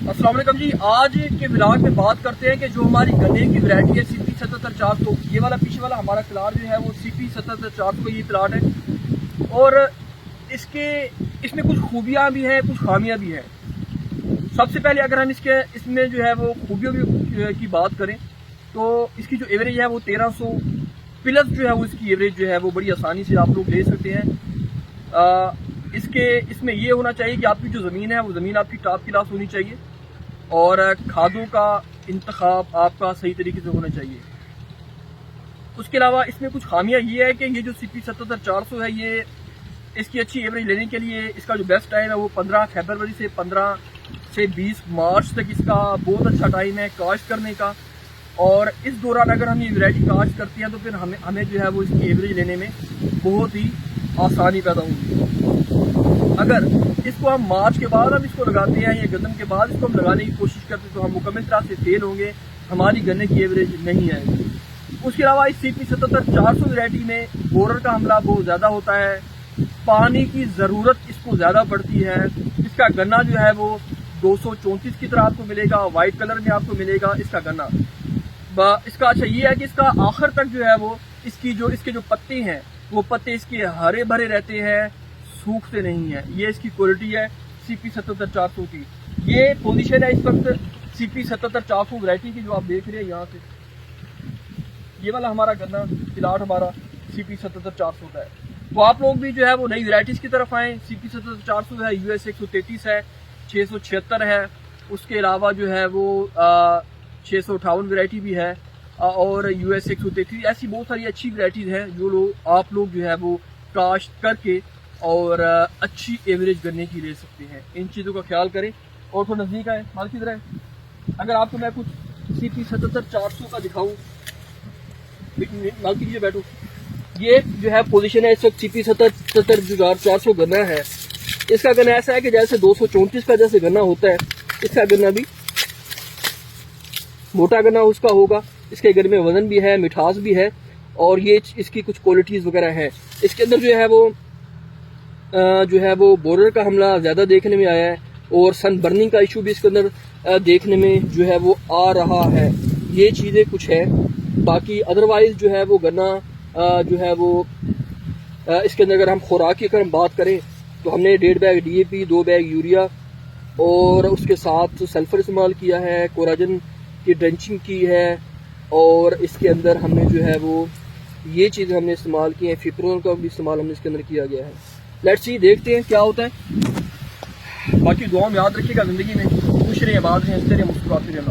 अस्सलाम वालेकुम जी। आज के व्लॉग में बात करते हैं कि जो हमारी गन्ने की वैरायटी है CP 77-400, ये वाला पीछे वाला हमारा प्लाट जो है वो CP 77-400 ये प्लाट है। और इसमें कुछ खूबियाँ भी हैं, कुछ खामियाँ भी हैं। सबसे पहले अगर हम इसमें जो है वो खूबियों की बात करें तो इसकी जो एवरेज है वो 1300 प्लस जो है वो इसकी एवरेज जो है वो बड़ी आसानी से आप लोग ले सकते हैं। इसमें ये होना चाहिए कि आपकी जो ज़मीन है वो ज़मीन आपकी टॉप क्लास होनी चाहिए और खादों का इंतखाब आपका सही तरीके से होना चाहिए। उसके अलावा इसमें कुछ खामियां ये है कि ये जो CP 77-400 है, ये इसकी अच्छी एवरेज लेने के लिए इसका जो बेस्ट टाइम है वो 15 फरवरी से 15 से 20 मार्च तक इसका बहुत अच्छा टाइम है काश्त करने का। और इस दौरान अगर हम ये वैरायटी काश्त करते हैं तो फिर हमें जो है वो इसकी एवरेज लेने में बहुत ही आसानी पैदा होगी। अगर इसको हम मार्च के बाद हम इसको लगाते हैं या गंदम के बाद इसको हम लगाने की कोशिश करते हैं तो हम मुकम्मल तरह से फेल होंगे, हमारी गन्ने की एवरेज नहीं आएगी। उसके अलावा इस CP 77-400 वैरायटी में बोरर का हमला बहुत ज़्यादा होता है, पानी की ज़रूरत इसको ज़्यादा पड़ती है। इसका गन्ना जो है वो 234 की तरह आपको मिलेगा, वाइट कलर में आपको मिलेगा इसका गन्ना। इसका अच्छा ये है कि इसका आखिर तक जो है वो इसके जो पत्ते हैं वो पत्ते इसके हरे भरे रहते हैं, सूखते नहीं है। ये इसकी क्वालिटी है CP 77-400 की। ये पोजीशन है इस वक्त CP 77-400 वैरायटी की जो आप देख रहे हैं यहाँ से। ये वाला हमारा गन्ना प्लाट हमारा CP 77-400 का है। तो आप लोग भी जो है वो नई वैरायटीज की तरफ आए। CP 77-400 है, US 133 है, 676 है, उसके अलावा जो है वो 658 वैरायटी भी है और US 133, ऐसी बहुत सारी अच्छी वैरायटीज हैं जो आप लोग जो है वो काश्त करके और अच्छी एवरेज गन्ने की ले सकते हैं। इन चीज़ों का ख्याल करें। और थोड़ा नज़दीक आए, माल किधर है? अगर आपको मैं कुछ CP 77-400 का दिखाऊं, माल कीजिए बैठो। ये जो है पोजीशन है इस वक्त CP 77-400 गन्ना है। इसका गन्ना ऐसा है कि जैसे 234 का जैसे गन्ना होता है, इसका गन्ना भी मोटा गन्ना उसका होगा। इसके गन्ने में वजन भी है, मिठास भी है और ये इसकी कुछ क्वालिटीज़ वगैरह हैं। इसके अंदर जो है वो बोरर का हमला ज़्यादा देखने में आया है और सन बर्निंग का इशू भी इसके अंदर देखने में जो है वो आ रहा है। ये चीज़ें कुछ है। बाकी अदरवाइज जो है वो गन्ना जो है वो इसके अंदर अगर हम खुराक की अगर हम बात करें तो हमने 1.5 बैग DAP, 2 बैग यूरिया और उसके साथ सल्फर इस्तेमाल किया है, कोराजन की ड्रेंचिंग की है और इसके अंदर हमने जो है वो ये चीज़ हमने इस्तेमाल की है, फिप्रोन का भी इस्तेमाल हमने इसके अंदर किया गया है। लेट्स सी, देखते हैं क्या होता है। बाकी दुआ में याद रखिएगा, ज़िंदगी में खुश रहें, आबाद रहें, हंसते रहें, मुस्कुराते रहें।